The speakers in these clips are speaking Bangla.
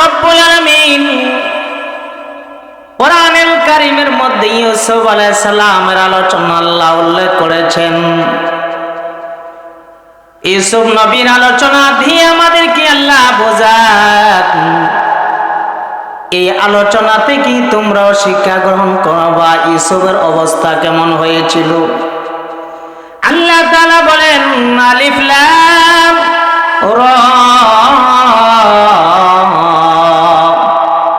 রব্বুল আলামিন কোরআনুল কারীমের মধ্যে ইউসুফ আলাইহিস সালামের আলোচনা আল্লাহ উল্লেখ করেছেন। ইউসুফ নবীর আলোচনা দিয়ে আমাদেরকে আল্লাহ বোঝান, এই আলোচনা থেকে তোমরাও শিক্ষা গ্রহণ করবা ইউসুফের অবস্থা কেমন হয়েছিল। আল্লাহ তাআলা বলেন আলিফ লাম রা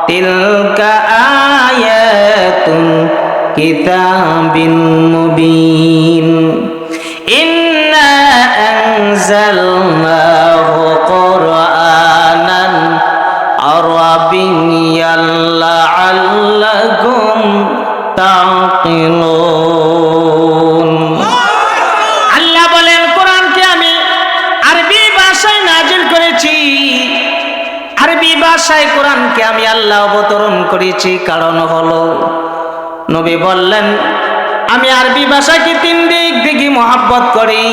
তিলকা আয়াতুন কিতাবিন মুবিন ইন্না আনজালনাহু কুরআনান আরাবিয়্যান লাআল্লাকুম তাকিলুন। আল্লাহ বলেন কোরআনকে আমি আরবি ভাষায় নাজিল করেছি, আরবি ভাষায় কোরআনকে আমি আল্লাহ অবতরণ করেছি। কারণ হলো নবী বললেন আমি আরবি ভাষাকে তিন দিক থেকে মহব্বত করি।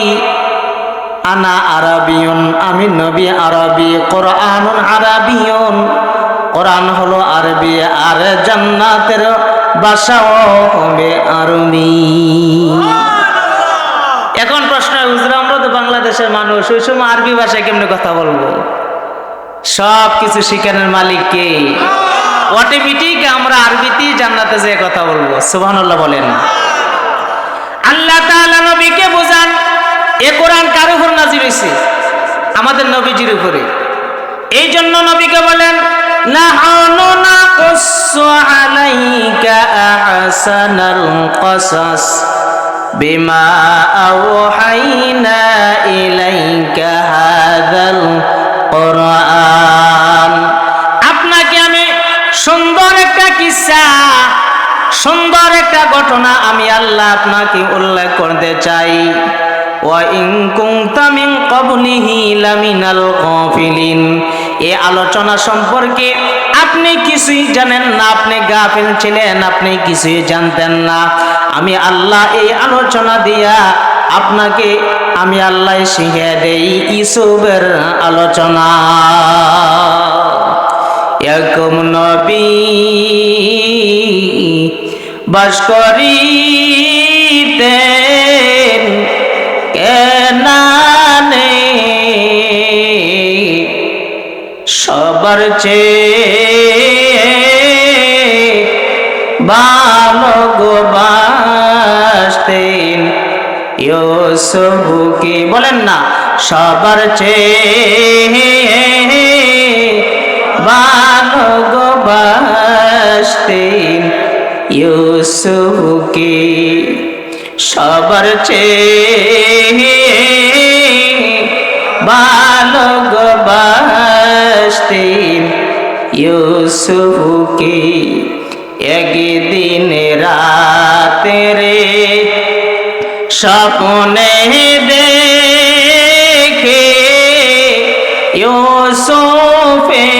আনা আরাবিয়ুন, আমি নবী আরবি, কোরআনুন আরাবিয়ুন, কোরআন হলো আরবি, আর জান্নাতের ভাষাও হবে আরবি। এখন প্রশ্ন, হুজুর আমরা তো বাংলাদেশের মানুষ, ওই সময় আরবি ভাষায় কেমনে কথা বলবো? সব কিছু শিখানোর মালিক কে? অটোমেটিক আমরা আরবিতেই জান্নাতে যেয়ে কথা বলবো। সুবহানাল্লাহ বলেন। আল্লাহ তাআলা নবীকে বোঝান এ কোরআন কার উপর নাযিল হয়েছে? আমাদের নবীজির উপরে। এই জন্য নবীকে বলেন নাহনু নাকুসসু আলাইকা আহসানাল কসাস বিমা আওহাইনা ইলাইকা হাযাল কোরআন। আপনাকে আমি সুন্দর একটা কিসসা, সুন্দর একটা ঘটনা আমি আল্লাহ আপনাকে উল্লেখ করতে চাই। ওয়া ইন কুনতা মিন ক্বাবলিহি লামিনাল গাফিলিন। এই আলোচনা সম্পর্কে আপনি কিছুই জানেন না, আপনি গাফিল ছিলেন, আপনি কিছুই জানতেন না। আমি আল্লাহ এই আলোচনা দিয়া আপনাকে আমি আল্লাহ শিখিয়ে দেই ইউসুফের আলোচনা। এরকম নবী বাস করিতেন কেনানে সবার চেয়ে ভালোবাসতেন ইউসুফকে। বলেন না, সবার চেয়ে ভালোবাসতেন ইউসুফকে, সবার চেয়ে ভালোবাসতেন ইউসুফকে। একদিন রাতেরে স্বপ্নে দেখে ইউসুফে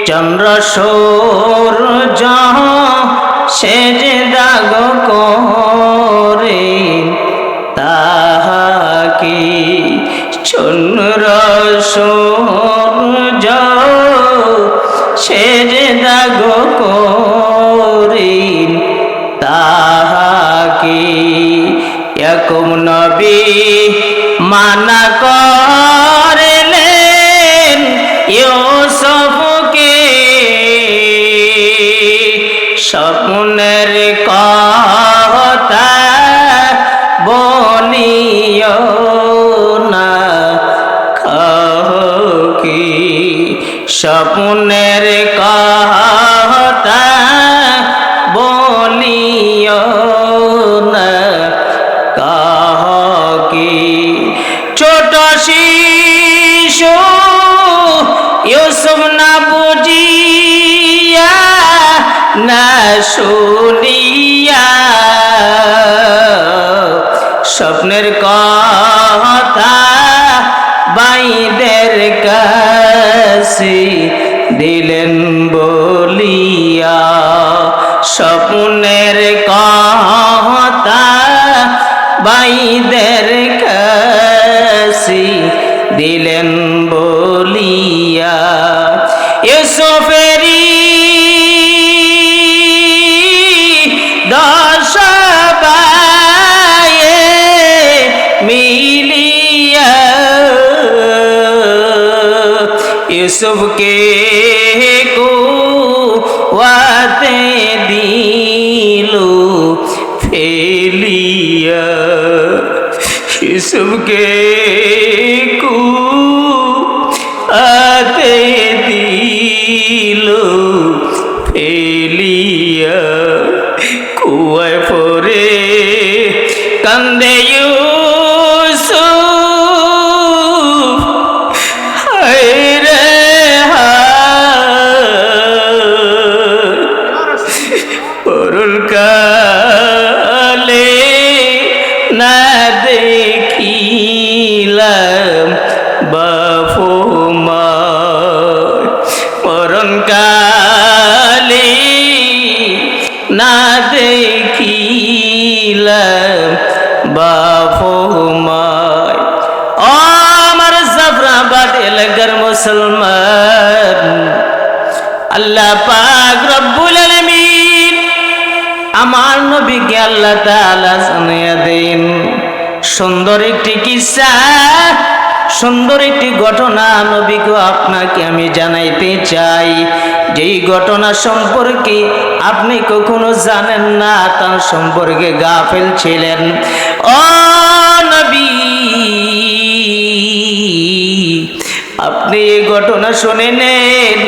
চন্দ্র সূর্য সেজদা করে তাহাকে চন্দ্র সূর্য সেজদা করে তাহাকে। এরকম নবী মানা করলেন ইউসুফকে স্বপ্নের কথা বলিও না কাউকে, স্বপ্নের কথা বলিও না কাউকে। ছোট শিশু ইউসুফ না বুঝিয়া না শুনিয়া স্বপ্নের কথা বাইদের কাছে দিলেন বলিয়া, স্বপ্নের কথা বাইদের কাছে দিলেন বলিয়া। ইউসুফকে কুয়াতে দিল ফেলিয়া, ইউসুফকে কুয়াতে দিল ফেলিয়া, কুয়ায় পড়ে কান্দে ইউসুফ, হায় রে হায়, পরকালে না দেখিলাম বাপু মা, মরণকালে না দেখিলাম বাপু মায়। ও আমার জাফরাবাদ এলাকার মুসলমান, আল্লাহ পাক রব্বুল আলামিন আমার নবীকে আল্লাহ তাআলা জানিয়ে দেন সুন্দর একটি কিসসা, সুন্দর একটি ঘটনা নবীকে আপনাকে আমি জানাইতে চাই। যেই ঘটনা সম্পর্কে আপনি কখনো জানেন না, তার সম্পর্কে গাফেল ছিলেন। ও নবী, আপনি এই ঘটনা শুনে নেন,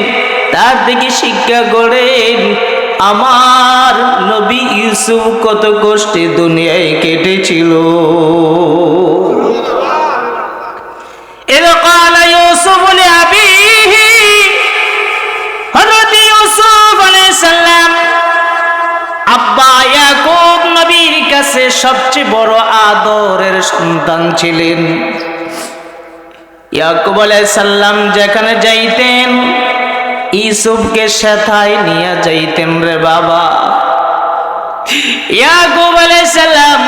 তার থেকে শিক্ষা করেন। আমার নবী ইউসুফ কত কষ্টে দুনিয়ায় কেটেছিল। إذ قال يوسف لأبيه, হযরত ইউসুফ আলাইহিস সালাম আব্বা ইয়াকুব নবীর কাছে সবচেয়ে বড় আদরের সন্তান ছিলেন। ইয়াকুব আলাইহিস সালাম যেখানে যাইতেন ইউসুফকে সাথে নিয়ে যাইতেন রে বাবা। ইয়াকুব আলাইহিস সালাম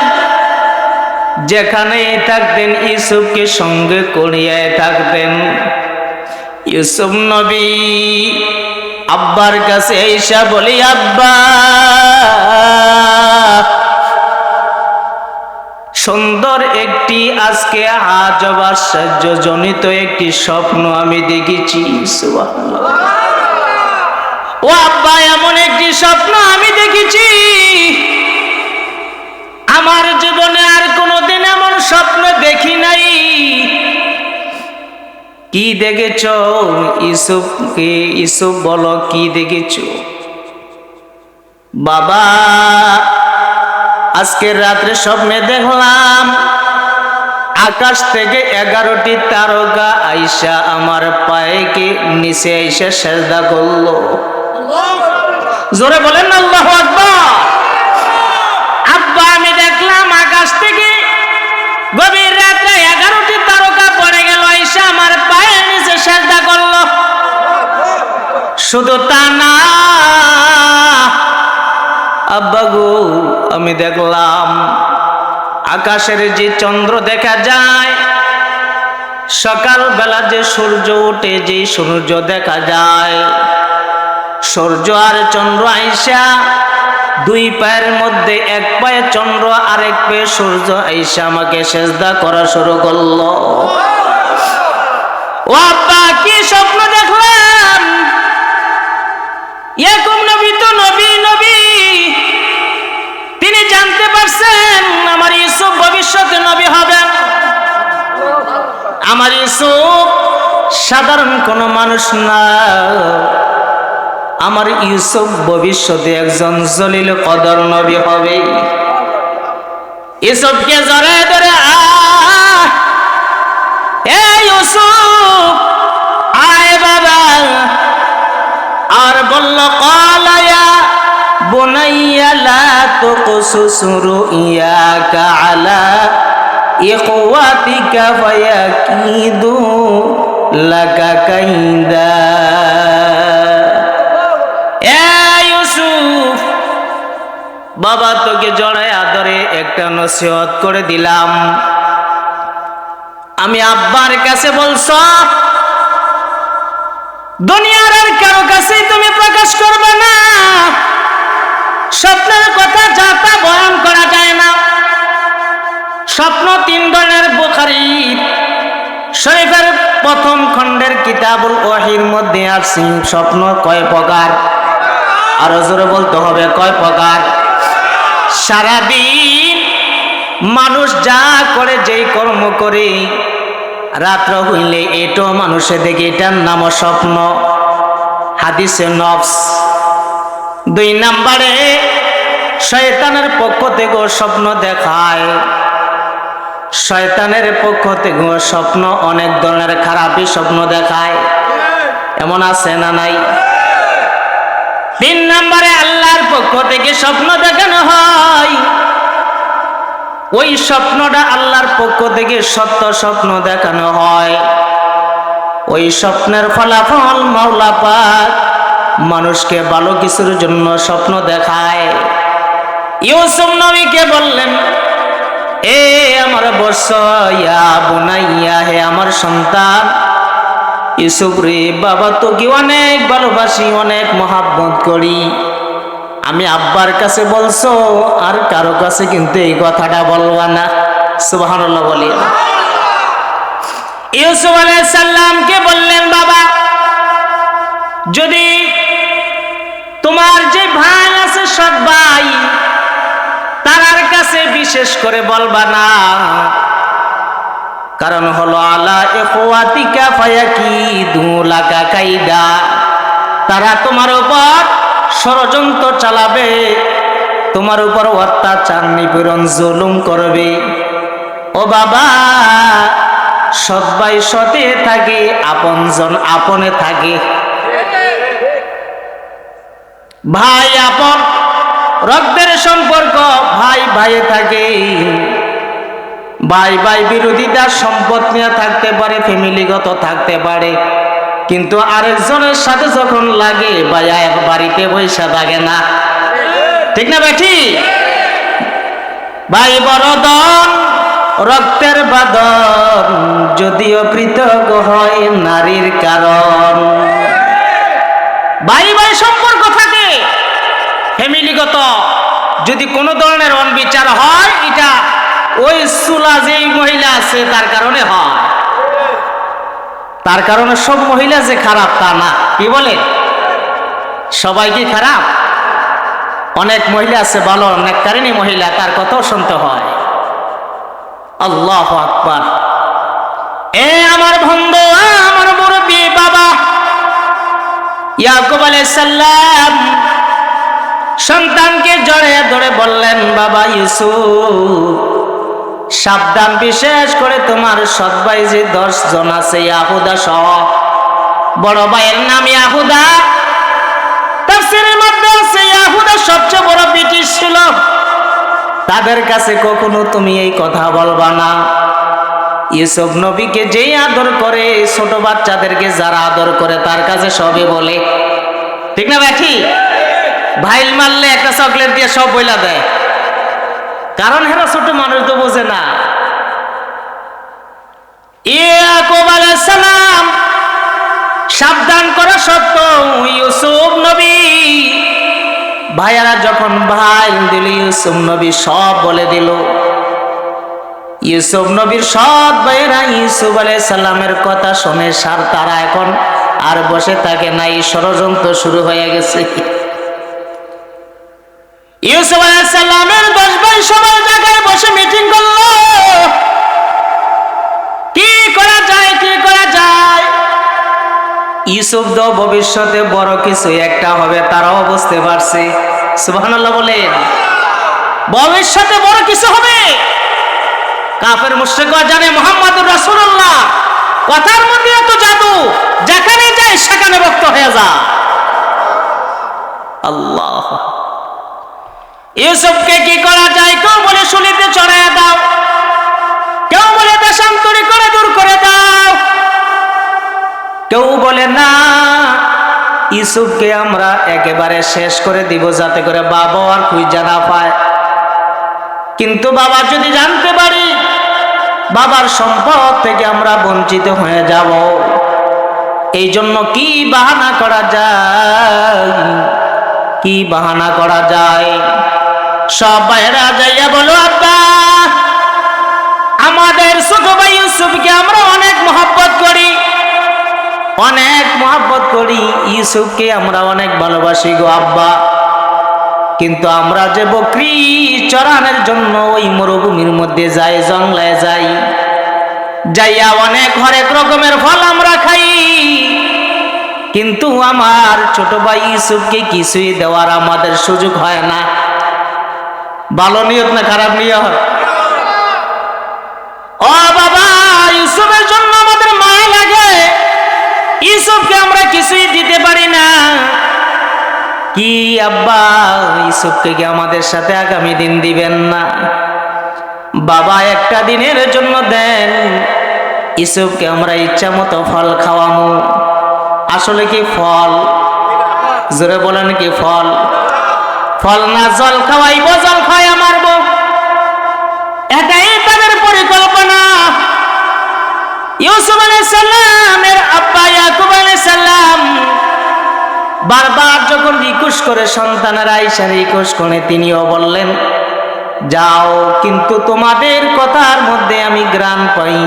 যেখানে থাকতেন ইউসুফকে সঙ্গে করিয়ে থাকতেন। ইউসুফ নবী আব্বার কাছে এসে বলি, আব্বা সুন্দর একটি আজকে আজব আশ্চর্যজনিত একটি স্বপ্ন আমি দেখেছি। সুবহানাল্লাহ। ও আব্বা, এমন একটি স্বপ্ন আমি দেখেছি, আমার জীবনে আর কোনোদিন এমন স্বপ্ন দেখি নাই। কি দেখেছ? ইউসুফ বলো, কি দেখেছ? বাবা, আজকের রাত্রে স্বপ্নে দেখলাম আকাশ থেকে 11টি তারকা আইসা আমার পায়েকে নিচে আইসা সেজদা করলো। জোরে বলেন না আল্লাহু আকবার। আব্বা, আমি দেখলাম আকাশ থেকে গভীর রাত্রে 11টি তারকা পড়ে গেল, আইসা আমার পায়ের নিচে সেজদা করলো। শুধু তা না আব্বা গো, আমি দেখলাম আকাশের যে চন্দ্র দেখা যায়, সকাল বেলা যে সূর্য ওঠে, যে সূর্য দেখা যায়, সূর্য আর চন্দ্র আইসা দুই পায়ের মধ্যে, এক পায়ে চন্দ্র আর এক পায়ে সূর্য আইসা আমাকে সেজদা করা শুরু করলো। ও আব্বা, কি স্বপ্ন দেখলাম! ইয়াকুব নবী তো নবী, তিনি জানতে পারছেন আমার ইউসুফ ভবিষ্যতে নবী হবেন। আমার ইউসুফ সাধারণ কোনো মানুষ না, আমার ইউসুফ ভবিষ্যতে একজন জলিল কদর নবী হবে। ইউসুফকে জড়ায় ধরে, ইউসুফ আয় বাবা, আর বলল, ক্বালা ইয়া বুনাইয়া লা তুকসুস রুইয়াকা আলা ইখওয়াতিকা ফায়াকিদু লাকা কাইদা। ইউসুফ বাবা, তোকে জড়ায় আদরে একটা নসিহত করে দিলাম। আমি আব্বার কাছে বলছ, দুনিয়ার আর কারো কাছে তুমি প্রকাশ করবে না। স্বপ্নের কথা যা তা বয়ান করা যায় না। স্বপ্ন 3 ধরনের। বুখারী শরীফের 1ম খণ্ডের কিতাব কিতাবুল ওয়াহির মধ্যে আসছে স্বপ্ন কয় প্রকার, আরো জোরে বলতে হবে কয় প্রকার। সারাদিন মানুষ যা করে, যেই কর্ম করে, রাত্র হইলে এটো মানুষে দেখে, এটার নাম স্বপ্ন, হাদিসে নফস। 2 নম্বরে শয়তানের পক্ষ থেকে স্বপ্ন দেখায়। শয়তানের পক্ষ থেকে স্বপ্ন অনেক ধরনের খারাপই স্বপ্ন দেখায়, এমন আছে না নাই? 3 নম্বরে আল্লাহর পক্ষ থেকে স্বপ্ন দেখানো হয়। ওই স্বপ্নটা আল্লাহর পক্ষ থেকে সত্য স্বপ্ন দেখানো হয়। ওই স্বপ্নের ফলাফল মাওলা পাক মানুষকে ভালো কিছুর জন্য স্বপ্ন দেখায়। ইউসুফ নবীকে বললেন, এ আমার বৎস, ইয়া বুনাইয়া, হে আমার সন্তান ইউসুফ রে, বাবা তোকে অনেক ভালোবাসি, অনেক মহাব্বত করি। আমি আব্বার কাছে বলছো, আর কারো কাছে কিন্তু এই কথাটা বলবা না। সুবহানাল্লাহ বলি। ইউসুফ আলাইহিস সালামকে বললেন, বাবা যদি তোমার যে ভাই আছে, সৎ ভাই, তার কাছে বিশেষ করে বলবা না, কারণ হলো আলা ইখওয়াতিকা ফায়াকিদু লাকা কাইদা, তারা তোমার উপর ষড়যন্ত্র চালাবে, তোমার উপর অত্যাচার নিপীড়ন জুলুম করবে। ও বাবা, সৎ ভাই সতে থাকে, আপনজন আপনে থাকে। ভাই আপন, রক্তের সম্পর্ক, ভাই ভাইয়ে থাকে। ভাই ভাই বিরোধিতার সম্পদ নিয়ে থাকতে পারে, ফ্যামিলিগত থাকতে পারে, কিন্তু আরেকজনের সাথে যখন লাগে, ভাই এক বাড়িতে বৈশা থাকে না, ঠিক না বেঠি? ভাই বড়দন, রক্তের বাদন, যদিও পৃথক হয় নারীর কারণ। ভাই ভাই সম্পর্ক থাকে, ফ্যামিলিগত যদি কোনো ধরনের অনবিচার হয়, এটা ওই চুলা যেই মহিলা আছে তার কারণে হয়। তার কারণে সব মহিলা যে খারাপ তা না। কি বলে? সবাই কি খারাপ? অনেক মহিলা আছে ভালো, অনেক কারণে মহিলা, তার কথাও শুনতে হয়। আল্লাহু আকবার। এ আমার বন্ধু, আমার মুরব্বি বাবা ইয়াকুব আলাইহিস সালাম সন্তানকে জড়িয়ে ধরে বললেন, বাবা ইউসুফ সাবধান, বিশেষ করে তোমার সৎ ভাই যে 10 জন আছে, ইয়াহুদা সহ। বড় ভাইয়ের নাম ইয়াহুদা, তাফসীরের মধ্যে আছে ইয়াহুদা সবচেয়ে বড় ব্রিটিশ ছিল। তাদের কাছে কখনো তুমি এই কথা বলবা না। ইউসুফ নবীকে যেই আদর করে, ছোট বাচ্চাদেরকে যারা আদর করে, তার কাছে সবই বলে, ঠিক না ব্যাঠি? ভাইল মারলে একটা চকলেট দিয়ে সব বইলা দেয়, কারণ হেরা ছোট মানুষ তো বোঝে না। ইয়াকুব আলাইহিস সালাম সাবধান করা সত্ত্বেও ইউসুফ নবী ভাইয়ারা যখন ভাই দিল, ইউসুফ নবী সব বলে দিল। ইউসুফ নবীর সৎ ভাইয়েরা ইউসুফ আলাইহিস সালামের কথা শুনে তারা এখন আর বসে থাকে নাই, ষড়যন্ত্র শুরু হয়ে গেছে। ইউসুফ আলাইহিস সালামের 10 ভাই সবাই জায়গায় বসে মিটিং করলো, কি করা যায়, কি করা যায়। ইউসুফ তো ভবিষ্যতে বড় কিছু একটা হবে, তারাও বুঝতে পারছে। সুবহানাল্লাহ বলেন। ভবিষ্যতে বড় কিছু হবে। কাফের মুশরিকরা জানে মুহাম্মদুর রাসূলুল্লাহ কথার মধ্যে এত জাদু, যেখানে যায় সেখানে ভক্ত হয়ে যায়। আল্লাহ। ইউসুফকে কি করা যায়? কেউ বলে শুলিতে চড়াইয়া দাও, কেউ বলে দেশান্তরি করে দূর করে দাও, কেউ বলে না ইউসুফকে আমরা একেবারে শেষ করে দিব, যাতে করে বাবা আর খুঁজে না পায়। কিন্তু বাবা যদি জানতে পারি, বাবার সম্পদ থেকে আমরা বঞ্চিত হয়ে যাব। এই জন্য কি বাহানা করা যায়, কি বাহানা করা যায়? সব ভাইরা যাইয়া বলো, আব্বা আমাদের ছোট ভাই ইউসুফকে আমরা অনেক মহব্বত করি, অনেক মহব্বত করি, ইউসুফকে আমরা অনেক ভালোবাসি গো আব্বা। কিন্তু আমরা যে বকরি চরানোর জন্য ওই মরুভূমির মধ্যে যাই, জঙ্গলায় যাই, যাইয়া অনেক হরেক রকমের ফল আমরা খাই, কিন্তু আমার ছোট ভাই ইউসুফকে কিছুই দেওয়ার আমাদের সুযোগ হয় না। ভালো নিয়ত না খারাপ নিয়ত? ও বাবা, ইউসুফের জন্য আমাদের মায়া লাগে, ইউসুফকে আমরা কিছুই দিতে পারি না। কি আব্বা, ইউসুফকে কি আমাদের সাথে আগামী দিন দিবেন না? বাবা, একটা দিনের জন্য দেন, ইউসুফকে আমরা ইচ্ছা মতো ফল খাওয়ামু। আসলে কি ফল? জোরে বলেন, কি ফল? ফল না জল খাওয়াইব, জল খাওয়াইয়া মারব, এটাই তাদের পরিকল্পনা। ইউসুফ আলাইহিস সালামের আব্বা ইয়াকুব আলাইহিস সালাম বারবার যখন রিকোয়েস্ট করে, সন্তানের আয়েশা রিকোয়েস্ট করে, তিনিও বললেন যাও, কিন্তু তোমাদের কথার মধ্যে আমি গ্রাণ পাই,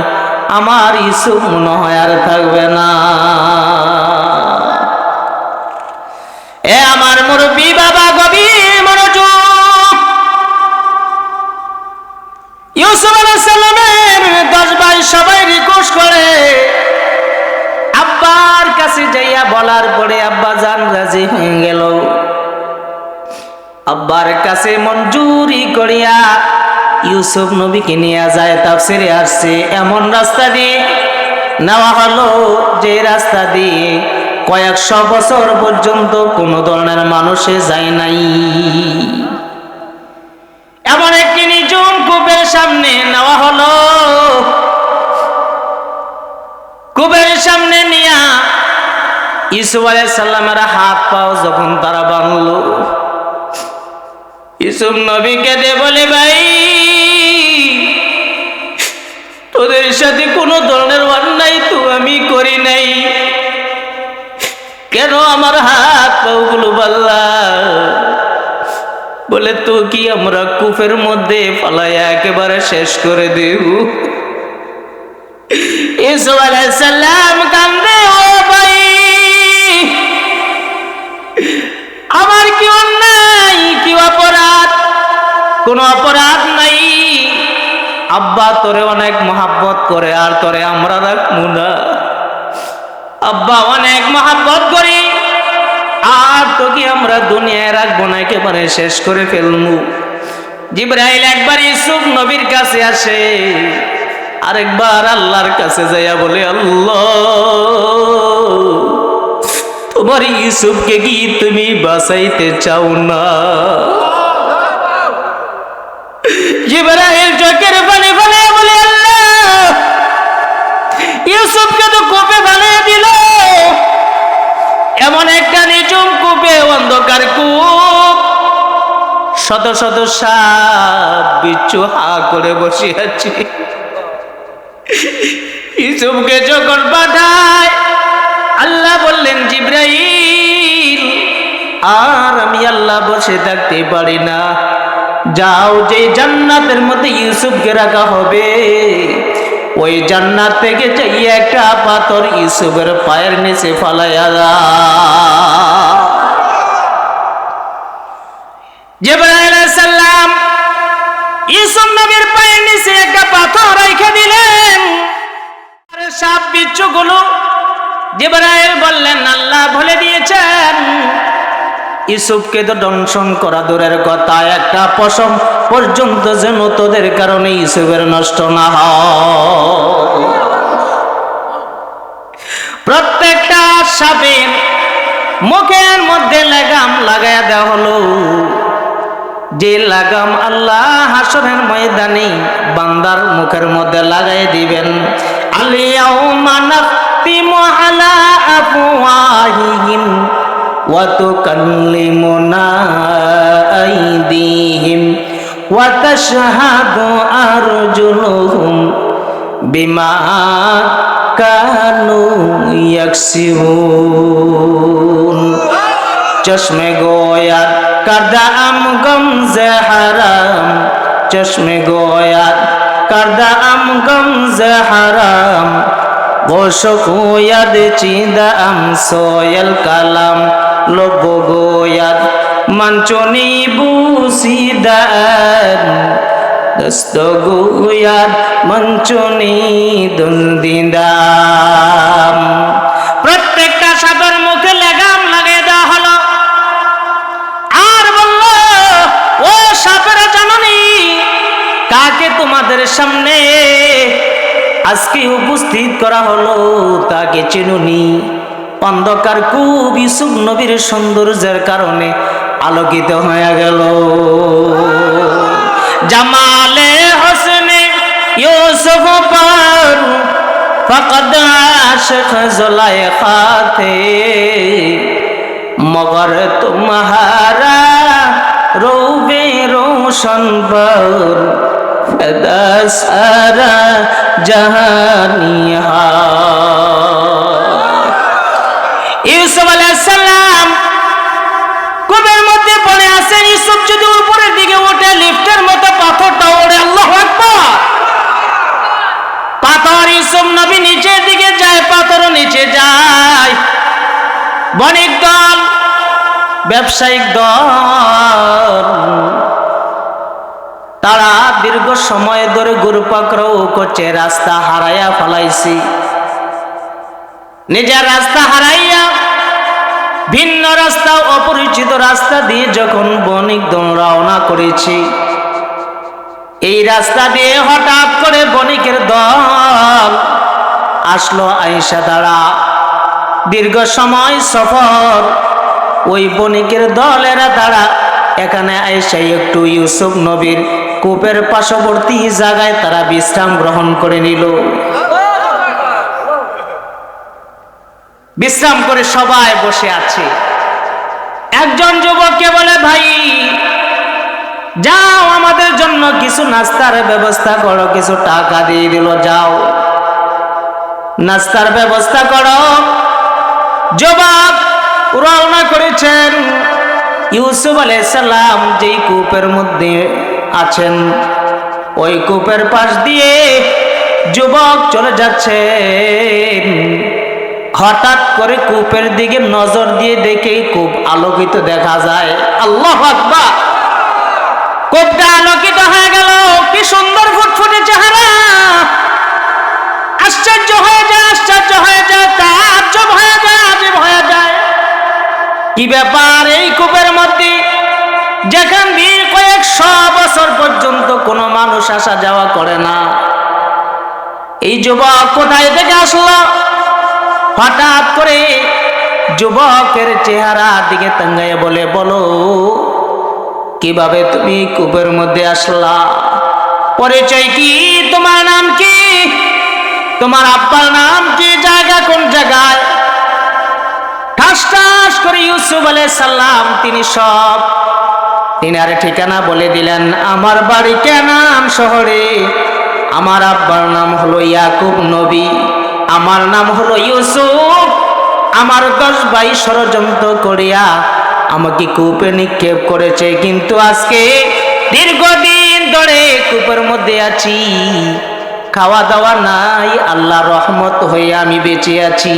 আমার ইউসুফ মনে হয় আর থাকবে না। এ আমার মুরব্বী বাবা, গভীর মনোযোগ। ইউসুফ আলাইহিস সালামের 10 ভাই সবাই রিকোয়েস্ট করে, আব্বার কাছে যাইয়া বলার পরে আব্বা জান রাজি হয়ে গেল। আব্বার কাছে মঞ্জুরি করিয়া ইউসুফ নবীকে নিয়ে যায়। তাফসিরে আসছে এমন রাস্তা দিয়ে নেওয়া হলো যে রাস্তা দিয়ে কয়েকশো বছর পর্যন্ত কোন ধরনের মানুষে যায় নাই। এমন একটি নিঝুম কূপের সামনে নেওয়া হলো। কূপের সামনে নিয়া ইউসুফ আলাইহিস সালামের হাত পাও যখন তারা বাঁধল, ইউসুফ নবীকে দে বলে, ভাই তোদের সাথে কোনো ধরনের অন্যায় তো আমি করি নাই, কেন আমার হাত পাওগুলো বাল্লা? বলে তো কি আমরা কূপের মধ্যে ফালাইয়া একেবারে শেষ করে দেব? ইউসুফ আলাইহিস সালাম কান্দে, ও ভাই আমার কি অন্যায়, কি অপরাধ? কোনো অপরাধ নাই, আব্বা তোরে অনেক মহাব্বত করে, আর তোরে আমরা রাখবো না। আব্বা অনেক মহাব্বত করি, আর তোকে আমরা দুনিয়ায় রাখবো না, একেবারে শেষ করে ফেলবো। জিবরাইল একবার ইউসুফ নবীর কাছে আসে, আরেকবার আল্লাহর কাছে যাইয়া বলে, আল্লাহ তোমার ইউসুফকে কি তুমি বাঁচাইতে চাও না? জিবরাইল চোখের পানি ফেলে বলে, আল্লাহ ইউসুফকে তো কূপে ফেলে দিল, এমন একটা নিঝুম কূপে, অন্ধকার কূপ, শত শত সাপ বিচ্ছু হা করে বসে আছে। ইউসুফকে যখন পাঠায়, আল্লাহ বললেন, জিবরাইল আর আমি আল্লাহ বসে থাকতে পারি না, যাও যে জান্নাতের মধ্যে ইউসুফকে রাখা হবে, ওই জান্নাত থেকে চাইয়ে একটা পাথর ইউসুফের পায়ের নিচে ফালাইয়া দাও। জিবরাইল আলাইহিস সালাম ইউসুফ নবীর পায়ের নিচে একটা পাথর রেখে দিলেন। সাপ বিচ্ছুগুলো জিবরাইল বললেন, আল্লাহ বলে দিয়েছেন ইউসুফকে তো দংশন করা দূরের কথা, একটা পশম পর্যন্ত যেন তোদের কারণে ইউসুফের নষ্ট না হয়। প্রত্যেকটা সাপের মুখের মধ্যে লাগাম লাগায়া দেওয়া হলো, যে লাগাম আল্লাহ হাসরের ময়দানে বান্দার মুখের মধ্যে লাগাই দিবেন। আলিয়াউমা নাখতিমু আলা আফওয়াহিহিম ওয়া তুকাল্লিমুনা আইদিহিম ওয়া তাশহাদু আরজুলুহুম বিমা কানু ইয়াকসিবুন। চশমে গোয়াত কারদাম গমজে হারাম, চশমে গোয়াত কারদাম গমজে হারাম, Goyad cinda am soyal kalam lobo goyad manconi busidan dasto goyad manconi dundindam প্রত্যেকটা সাপের মুখে লাগাম লাগিয়ে দেওয়া হলো আর বলল ও সাপের জাননি কাকে তোমাদের সামনে আজকে উপস্থিত করা হলো তাকে চিনুনি অন্ধকার খুব ইউসুফ নবীর সৌন্দর্যের কারণে আলোকিত হয়ে গেল জামালে হোসনে ইউসুফ पर फकद आशिक जुलेखा थे मगर तुम्हारा रोबे रोशन पर फिदा सारा जहानिया ইউসুফ আলাইহিস সালাম কূপের মধ্যে পড়ে আছেন ইউসুফ যদি উপরের দিকে ওঠে লিফটের মতো পাথরটা ওড়ে আল্লাহু আকবার পাথর ইউসুফ নবী নিচের দিকে যায় পাথরও নিচে যায় বণিক দল ব্যবসায়িক দল তারা দীর্ঘ সময় ধরে ঘুরপাকড়াও করছে রাস্তা হারাইয়া ফেলাইছি নিজের রাস্তা হারাইয়া ভিন্ন রাস্তা অপরিচিত রাস্তা দিয়ে যখন বণিক দল রওনা করেছি এই রাস্তা দিয়ে হঠাৎ করে বণিকের দল আসলো আয়েশা দ্বারা দীর্ঘ সময় সফর ওই বণিকের দলেরা দ্বারা এখানে আয়েশা একটু ইউসুফ নবীর কূপের পার্শ্ববর্তী জায়গায় তারা বিশ্রাম গ্রহণ করে নিল বিশ্রাম করে সবাই বসে আছে একজন যুবককে বলে ভাই যাও আমাদের জন্য কিছু নাস্তার ব্যবস্থা করো কিছু টাকা দিয়ে দিল যাও নাস্তার ব্যবস্থা করো যুবক রওনা করেছেন ইউসুফ আলাইহিস সালাম যেই কূপের মধ্যে আছেন ওই কূপের পাশ দিয়ে যুবক চলে যাচ্ছেন হঠাৎ করে কূপের দিকে নজর দিয়ে দেখে কূপ আলোকিত দেখা যায় আল্লাহু আকবার কূপটা আলোকিত হয়ে গেল কি সুন্দর ফুটফুটে চেহারা আশ্চর্য হয়ে যায় তাজ্জব হয়ে যায় আজীব হয়ে যায় কি ব্যাপার এই কূপের মধ্যে যেখান দিয়ে কয়েকশো বছর পর্যন্ত কোনো মানুষ আসা যাওয়া করে না এই যুবক কোথায় থেকে আসলো হঠাৎ করে যুবকের চেহারা দিকে তাকাইয়া বলে বলো কিভাবে তুমি কূপের মধ্যে আসলা পরিচয় কি তোমার নাম কি তোমার আব্বার নাম কি জায়গা কোন জায়গায় ঠাস ঠাস করে ইউসুফ আলাইহিস সালাম তিনি আর ঠিকানা বলে দিলেন আমার বাড়ি কেনান শহরে আমার আব্বার নাম হলো ইয়াকুব নবী আমার নাম হলো ইউসুফ আমার 10 ভাই ষড়যন্ত্র করিয়া আমাকে কূপে নিক্ষেপ করেছে কিন্তু আজকে দীর্ঘদিন ধরে কূপের মধ্যে আছি খাওয়া দাওয়া নাই আল্লাহর রহমত হয়ে আমি বেঁচে আছি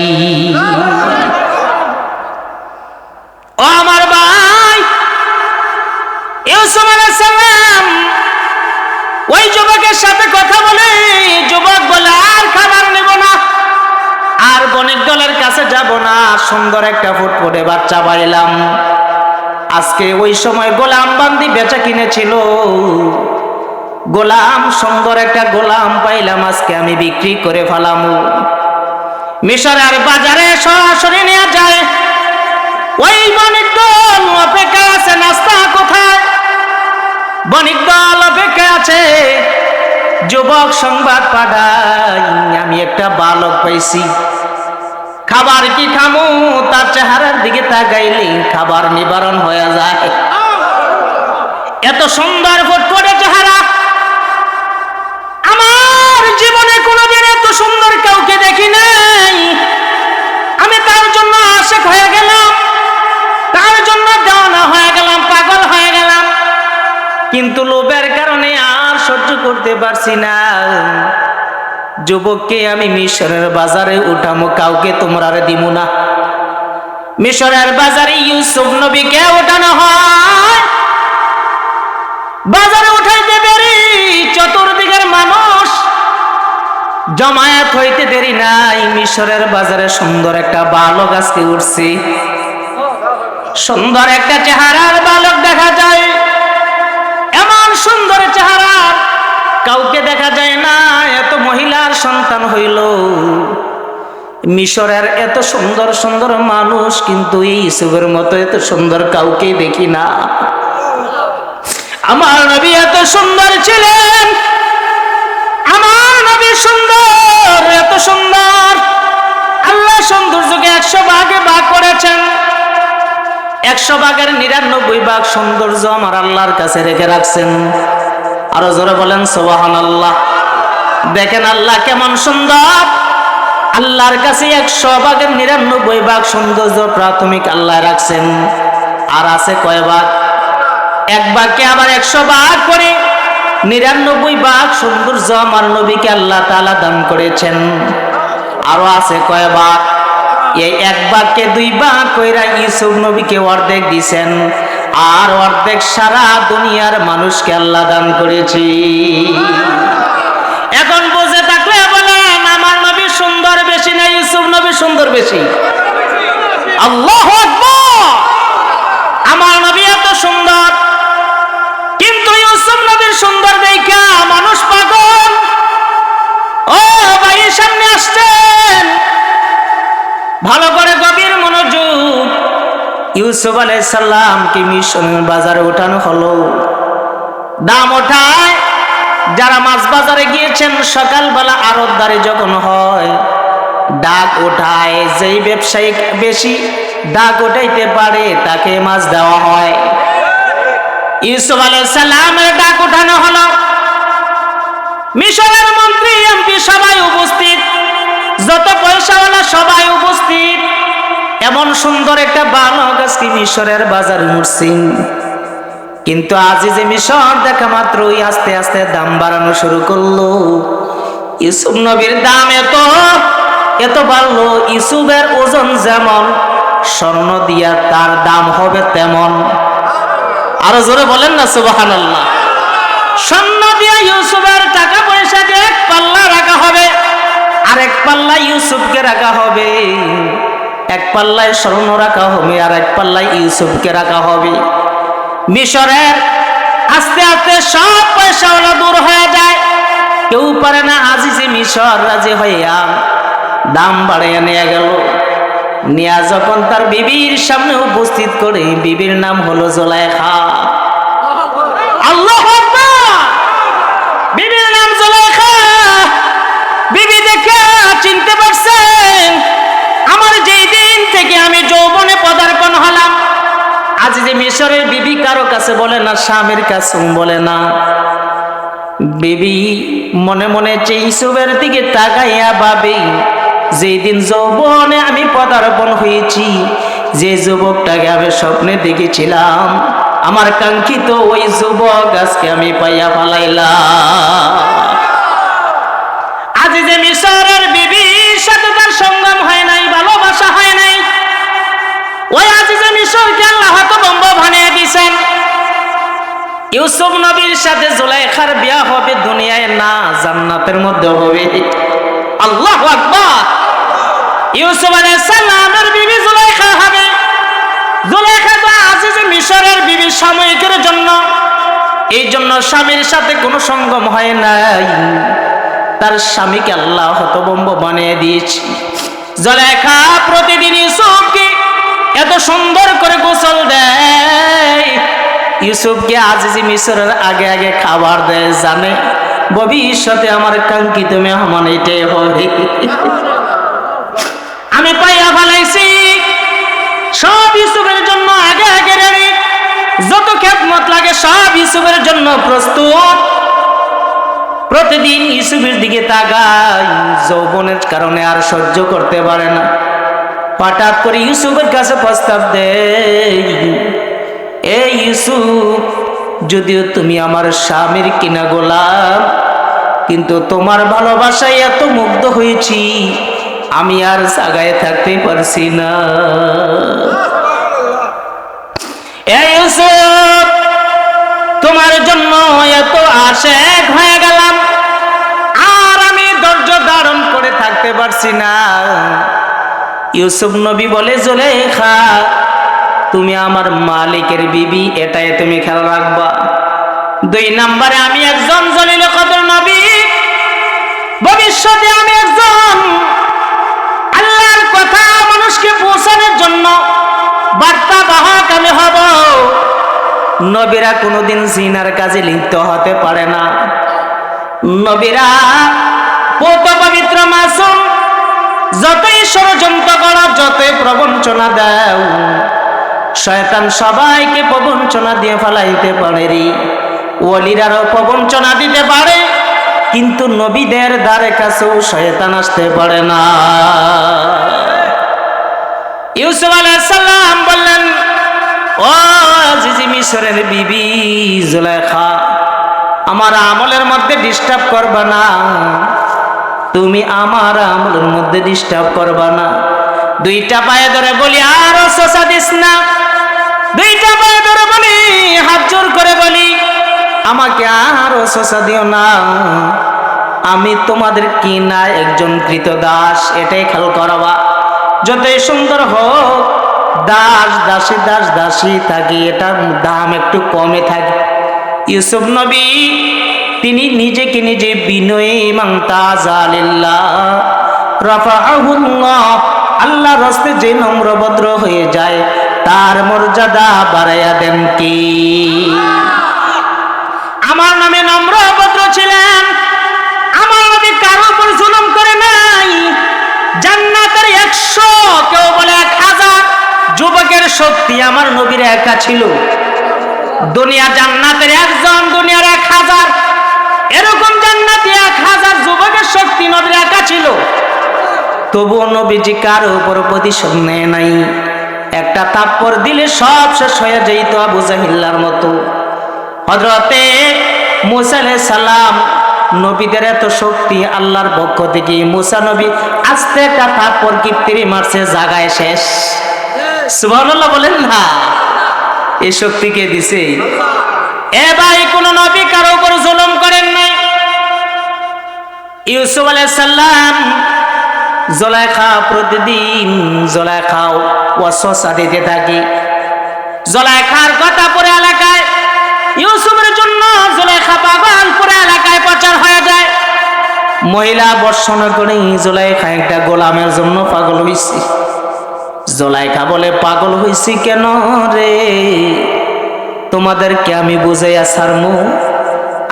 ও আমার ভাই ইউসুফ আলাইহিস সালাম ওই যুবকের সাথে কথা বলে যুবক বলে আর খাবার নেব না আর বণিক দলের কাছে যাব না সুন্দর একটা ফুটফুটে বাচ্চা পাইলাম আজকে ওই সময় গোলাম বান্দি বেচা কিনেছিল গোলাম সুন্দর একটা গোলাম পাইলাম আজকে আমি বিক্রি করে ফেলাম মিশরের বাজারে সরাসরি নিয়ে যায় ওই বণিক দল অপেক্ষা আছে নাস্তা কোথায় বণিক দল অপেক্ষা আছে যুবক সংবাদ পাঠায় আমি একটা বালক পাইছি খাবার কি খামু তার চেহারার দিকে তাকাইলে খাবার নিবারণ হয়ে যায় এত সুন্দর ফুটফুটে চেহারা আমার জীবনে কোনোদিন এত সুন্দর কাউকে দেখি নাই আমি তার জন্য আশিক হয়ে গেলাম তার জন্য দেওয়ানা হয়ে গেলাম পাগল হয়ে গেলাম কিন্তু লোভের কারণে আর সহ্য করতে পারছি না যুবককে আমি মিশরের বাজারে উঠামো, কাউকে তোমরা আর দিব না। মিশরের বাজারে ইউসুফ নবীকে উঠানো হয়। বাজারে উঠাইতে দেরি, চতুর্দিকের মানুষ জমায়েত হইতে দেরি নাই। মিশরের বাজারে সুন্দর একটা বালক আজকে উঠছে। সুন্দর একটা চেহারার বালক দেখা যায়। এমন সুন্দর চেহারা কাউকে দেখা যায় না। এত মহিলার সন্তান হইল। মিশরের এত সুন্দর সুন্দর মানুষ, কিন্তু ইউসুফের মতো এত সুন্দর কাউকে দেখি না। আমার নবী এত সুন্দর ছিলেন। আমার নবী সুন্দর, এত সুন্দর। আল্লাহ সৌন্দর্যকে 100 ভাগে ভাগ করেছেন। 100 ভাগের 99 ভাগ সৌন্দর্য আমার আল্লাহর কাছে রেখে রাখছেন। আরো জোরে বলেন সুবহানাল্লাহ। দেখেন আল্লাহ কেমন সুন্দর। আল্লাহর কাছে 100 ভাগের 99 ভাগ সৌন্দর্য প্রাথমিক আল্লাহ রাখছেন। আর আছে কয় ভাগ? 1 ভাগকে আবার 100 ভাগ করে 99 ভাগ সৌন্দর্য আমার নবীকে আল্লাহ তাআলা দান করেছেন। আরো আছে কয় ভাগ? এই 1 ভাগকে 2 ভাগ কইরা ইউসুফ নবীকে অর্ধেক দিয়েছেন, আর অর্ধেক সারা দুনিয়ার মানুষকে আল্লাহ দান করেছি। এখন বুঝে থাকলে বলেন, আমার নবী সুন্দর বেশি না ইউসুফ নবী সুন্দর বেশি? আল্লাহু আকবার। আমার নবী এত সুন্দর, কিন্তু ইউসুফ নবীর সুন্দর দেখা মানুষ পাগল। ও ভাই সামনে আসছেন, ভালো করে গভীর মনোযোগ। ইউসুফ আলাইহিস সালামকে মিশরের বাজারে ওঠানো হলো। দাম ওঠায় যারা মাছ বাজারে গিয়েছেন, সকালবেলা আড়তদারি যখন হয়, ডাক ওঠায়। যেই ব্যবসায়ী বেশি ডাক ওঠাইতে পারে তাকে মাছ দেওয়া হয়। ইউসুফ আলাইহিস সালামের ডাক ওঠানো হলো। মিশরের মন্ত্রী এমপি সবাই উপস্থিত, যত পয়সাওয়ালা সবাই উপস্থিত। এমন সুন্দর একটা বালক আজকে মিশরের বাজারে উঠছে। কিন্তু আজিজে মিশর দেখা মাত্রই আস্তে আস্তে দাম বাড়ানো শুরু করলো। ইউসুফ নবীর দাম এত বাড়লো, ইউসুফের ওজন যেমন, স্বর্ণ দিয়া তার দাম হবে তেমন। আরো জোরে বলেন না সুবহানাল্লাহ। স্বর্ণ দিয়া ইউসুফের টাকা পয়সা দিয়ে 1 পাল্লা রাখা হবে, আর 1 পাল্লা ইউসুফকে রাখা হবে। 1 পাল্লায় স্বর্ণ রাখা হবে, আর 1 পাল্লায় ইউসুফকে রাখা হবে। মিশরের আস্তে আস্তে সব পয়সাওয়ালা দূর হয়ে যায়। কেউ পারে না। আজিজে মিশর রাজি হইয়া দাম বাড়িয়ে নিয়ে গেল। নিয়া যখন তার বিবির সামনে উপস্থিত করে, বিবির নাম হলো জুলাইখা। আল্লাহু আকবার। বিবির নাম জুলাইখা। বিবি দেখে চিনতে পারছেন, আমার যেই দিন থেকে আমি যৌবনে পদার্পণ হলাম, আজ যে মিশরের বিবি কারো কাছে বলে না, স্বামীর কাছে বলে না। বিবি মনে মনে ইউসুফের দিকে তাকাইয়া ভাবে, যেই দিন যৌবনে আমি পদার্পণ হয়েছি, যে যুবকটাকে আমি স্বপ্নে দেখেছিলাম, আমার কাঙ্ক্ষিত ওই যুবক আজকে আমি পাইয়া ফেলাইলাম। আজ যে মিশরের বিবির সাথে তার সংগ্রাম হয় নাই, ভালোবাসা হয় নাই, ওই আজিজে মিশরকে আল্লাহ হতভম্ব বানিয়ে দিয়েছেন। ইউসুফ নবীর সাথে জুলাইখার বিয়া হবে দুনিয়ায় না, জান্নাতের মধ্যে হবে। আল্লাহু আকবার। ইউসুফ আলাইহিস সালামের বিবি জুলাইখা হবে। জুলাইখা তো আজিজে মিশরের বিবি সাময়িকের জন্য, এই জন্য স্বামীর সাথে কোনো সঙ্গম হয় নাই। তার স্বামীকে আল্লাহ হতভম্ব বানিয়ে দিয়েছে। জুলাইখা প্রতিদিন ইউসুফকে এত সুন্দর করে গোসল দেয়, ইউসুফকে আজিজে মিশরের আগে আগে খাবার দেয়, জানে ভবিষ্যতে আমার কাঙ্ক্ষিত মেহমান এটাই হবে। আমি পাইয়া ফেলাইছি সব ইউসুফের জন্য আগে আগে রেডি। যত খেদমত লাগে সব ইউসুফের জন্য প্রস্তুত। প্রতিদিন ইউসুফের দিকে তাকায়, যৌবনের কারণে আর সহ্য করতে পারে না। হঠাৎ করে ইউসুফের কাছে প্রস্তাব দেয়, এই ইউসুফ, যদিও তুমি আমার স্বামীর কিনা গোলাম, কিন্তু তোমার ভালোবাসায় এত মুগ্ধ হয়েছি, আমি আর জায়গায় থাকতে পারছি না। এই ইউসুফ, তোমার জন্য এত আশেক হয়ে গেলাম, আর আমি ধৈর্য ধারণ করে থাকতে পারছি না। ইউসুফ নবী বলে, জুলেখা, তুমি আমার মালিকের বিবি, এটাই তুমি খেয়াল রাখবা। 2 নম্বরে, আমি একজন জলিল কদর নবী, ভবিষ্যতে আমি একজন আল্লাহর কথা মানুষকে পৌঁছানোর জন্য বার্তা বাহক আমি হব। নবীরা কোনোদিন জিনার কাজে লিপ্ত হতে পারে না। নবীরা পৌত পবিত্র মাসুম, যতই ষড়যন্ত্র করো, যতই প্রবঞ্চনা দাও, শয়তান সবাইকে প্রবঞ্চনা দিয়ে ফেলাইতে পারে রে। ওলিরারও প্রবঞ্চনা দিতে পারে, কিন্তু নবীদের দ্বারে কাছেও শয়তান আসতে পারে না। ইউসুফ আলাইহিস সালাম বললেন, ও আজিজি মিশরের বিবি জুলেখা, আমার আমলের মধ্যে ডিস্টার্ব করবা না, তুমি আমার আমলের মধ্যে ডিস্টার্ব করবা না। 2টা পায়ে ধরে বলি, আর শোষা দিস না। 2টা পায়ে ধরে বলি, হাত জোর করে বলি, আমাকে আর শোষা দিও না। আমি তোমাদের কি না একজন কৃতদাস, এটাই খেয়াল করবা। যতই সুন্দর হোক, দাস দাসী থাকি, এটার দাম একটু কমে থাকে। ইউসুফ নবী তিনি নিজেকে নিজে বিনয়ী মাংতাজালিল্লাহ রাফাআহুল্লাহ, আল্লাহর রাস্তায় যে নম্রভদ্র হয়ে যায়, তার মর্যাদা বাড়াইয়া দেন কি। আমার নামে নম্রভদ্র ছিলেন, আমার নবী কারো উপর জুলুম করে নাই। জান্নাতের 100, কেউ বলে 1000 যুবকের শক্তি আমার নবীর একা ছিল। দুনিয়া জান্নাতের একজন, দুনিয়ার 1000, এরকম জান্নাতি 1000 যুবকের শক্তি নবীর একা ছিল। তবুও নবীজি কারো উপর প্রতিশোধ নেয় নাই। একটা থাপ্পড় দিলে সব শেষ হয়ে যেত আবু জাহিল্লার মতো। হযরতে মুসা আলাইহিস সালাম, নবীদের এত শক্তি আল্লাহর পক্ষ থেকে, মুসা নবী আস্তে একটা থাপ্পড় কিপ্তিরি মারছে, জায়গায় শেষ। সুবহানাল্লাহ বলেন না, এই শক্তি কে দিছে? এ ভাই, কোন নবী কারো উপর জুলুম করেন নাই। ইউসুফ আলাইহিস সালাম জুলেখা প্রতিদিন জুলেখা ওয়াসওয়াসা দিতে থাকে। জুলেখার কথা পুরো এলাকায়, ইউসুফের জন্য জুলেখা পাগল, পুরো এলাকায় প্রচার হয়ে যায়। মহিলা বর্ষণ করে জুলেখা একটা গোলামের জন্য পাগল হইছে। জুলেখা বলে, পাগল হইছি কেন রে, তোমাদেরকে আমি বুঝাইয়া ছাড়মু।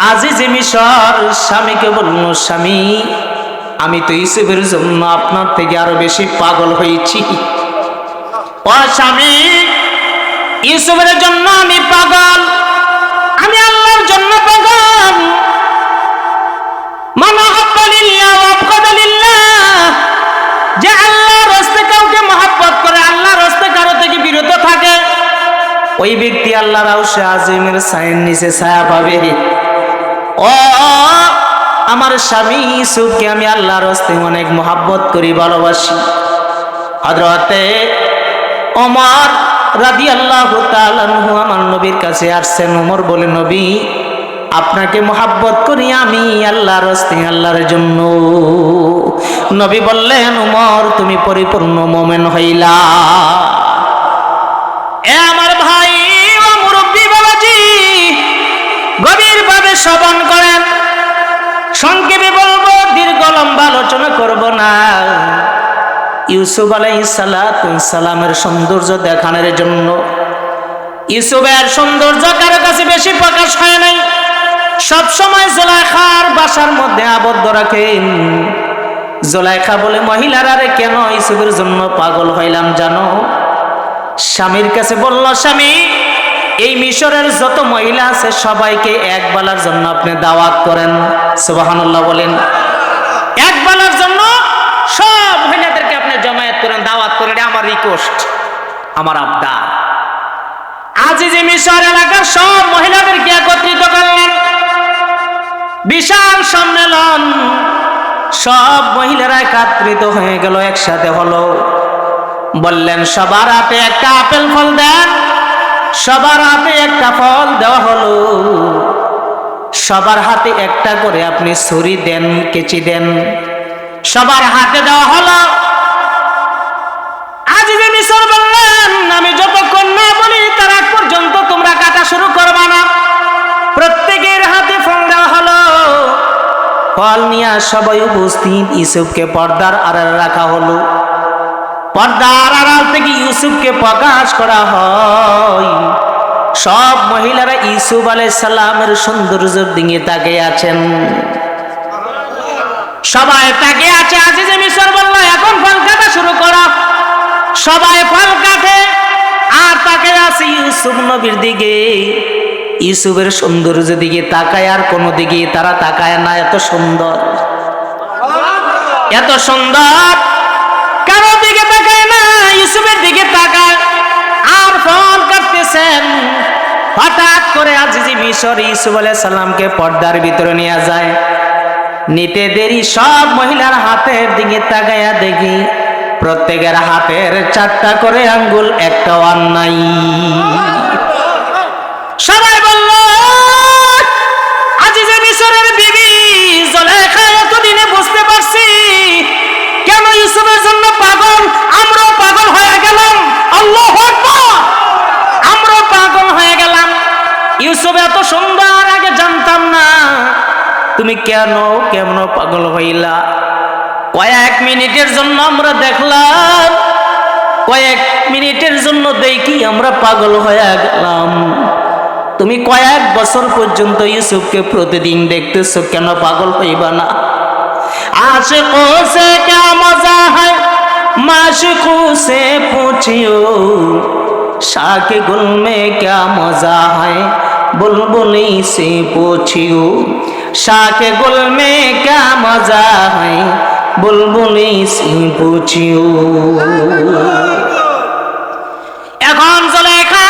আজিজে মিশর স্বামীকে বলল, স্বামী, আমি তো ইউসুফের জন্য আপনার থেকে আরো বেশি পাগল হয়েছি। ও স্বামী, ইউসুফের জন্য আমি পাগল, আমি আল্লাহর জন্য পাগল। মান আহাব্বা লিল্লাহ ওয়া আবগাদা লিল্লাহ, যে আল্লাহর রাস্তায় কাউকে মহব্বত করে, আল্লাহর রাস্তায় কারো থেকে বিরত থাকে, ওই ব্যক্তি আল্লাহর আরশে আজিমের ছায়ার নিচে ছায়া পাবে। ও আমার স্বামী ইউসুফকে আমি আল্লাহর রাস্তায় অনেক মহব্বত করি, ভালোবাসি। হযরতে ওমর রাদিয়াল্লাহু তাআলা আনহু আমার নবীর কাছে আসছেন। ওমর বলে, নবী, আপনাকে মহব্বত করি আমি আল্লাহর রাস্তায়, আল্লাহর জন্য। নবী বললেন, ওমর, তুমি পরিপূর্ণ মুমিন হইলা। এ আমার ভাই ও মুরব্বী বাবাজি, গভীরভাবে শ্রবণ করেন। সংক্ষেপে বলবো, দীর্ঘ লম্বা আলোচনা করব না। ইউসুফ আলাইহিস সালামের সৌন্দর্য দেখানোর জন্য, ইউসুফের সৌন্দর্য কারো কাছে বেশি প্রকাশ হয় নাই। সবসময় জুলেখার বাসার মধ্যে আবদ্ধ রাখেন। জুলেখা বলে, মহিলারা রে, কেন ইউসুফের জন্য পাগল হইলাম জানো? স্বামীর কাছে বলল, স্বামী, এই মিশরের যত মহিলা আছে সবাইকে এক বেলার জন্য আপনি দাওয়াত করেন। সুবহানাল্লাহ বলেন। এক বেলার জন্য সব মহিলাদেরকে আপনি জমায়েত করেন, দাওয়াত করেন, আমার রিকোয়েস্ট, আমার আবদার। আজিজে মিশর এলাকার সব মহিলাদেরকে একত্রিত করলেন। বিশাল সম্মেলন, সব মহিলারা একত্রিত হয়ে গেল, একসাথে হলো। বললেন সবার হাতে একটা আপেল ফল দেন। সবার হাতে একটা ফল দেওয়া হলো। সবার হাতে একটা করে আপনি ছুরি দেন, কেচি দেন। সবার হাতে দেওয়া হলো। আজিজে মিশর বললেন, আমি যতক্ষণ না বলি তার আগ পর্যন্ত তোমরা কাটা শুরু করবা না। প্রত্যেকের হাতে ফল দেওয়া হলো। ফল নিয়ে সবাই উপস্থিত। ইউসুফকে পর্দার আড়ালে রাখা হলো। পর্দার আড়াল থেকে ইউসুফকে প্রকাশ করা হয়। সব মহিলারা ইউসুফ আলাইহিস সালামের সৌন্দর্যের দিকে তাকিয়ে আছেন। সবাই তাকিয়ে আছে। আজিজে মিশর বলল, এখন ফল কাটা শুরু করো। সবাই ফল কাটে আর তাকিয়ে আছে ইউসুফ নবীর দিকে। ইউসুফের সৌন্দর্যের দিকে তাকায়, আর কোনো দিকে তারা তাকায় না। এত সুন্দর, এত সুন্দর, কারো দিকে তাকায় না, ইউসুফের দিকে তাকায় আর ফল কাটতেছেন। হঠাৎ করে আজিজে মিশর ইউসুফ আলাইহিস সালামকে পর্দার ভিতরে নিয়ে যায়। নিতে দেরি সব মহিলার হাতের দিকে তাকায়া দেখি প্রত্যেকের হাতের 4টা করে আঙ্গুল, একটাও আর নাই। সবাই বলল, আজিজে মিশরের বিবি জুলাইখা, এতদিনে বুঝতে পারছি কেন ইউসুফের জন্য পাগল। আমরাও পাগল হয়ে গেলাম। আল্লাহু আকবার, আমরাও পাগল হয়ে গেলাম। ইউসুফ এত সুন্দর, আগে জানতাম না। তুমি কেমন পাগল হইলা? কয়েক মিনিটের জন্য আমরা দেখলাম, কয়েক মিনিটের জন্য দেখি আমরা পাগল হয়ে গেলাম। তুমি কয়েক বছর পর্যন্ত ইউসুফকে প্রতিদিন দেখতেছো, কেন পাগল হইবা না? आशिकों से क्या मजा है, माशिकों से पूछियो, शाख गुल में क्या मजा है, बुलबुली से पूछियो, शाख गुल में क्या मजा है, बुलबुली से पूछियो। এখন জুলাইখা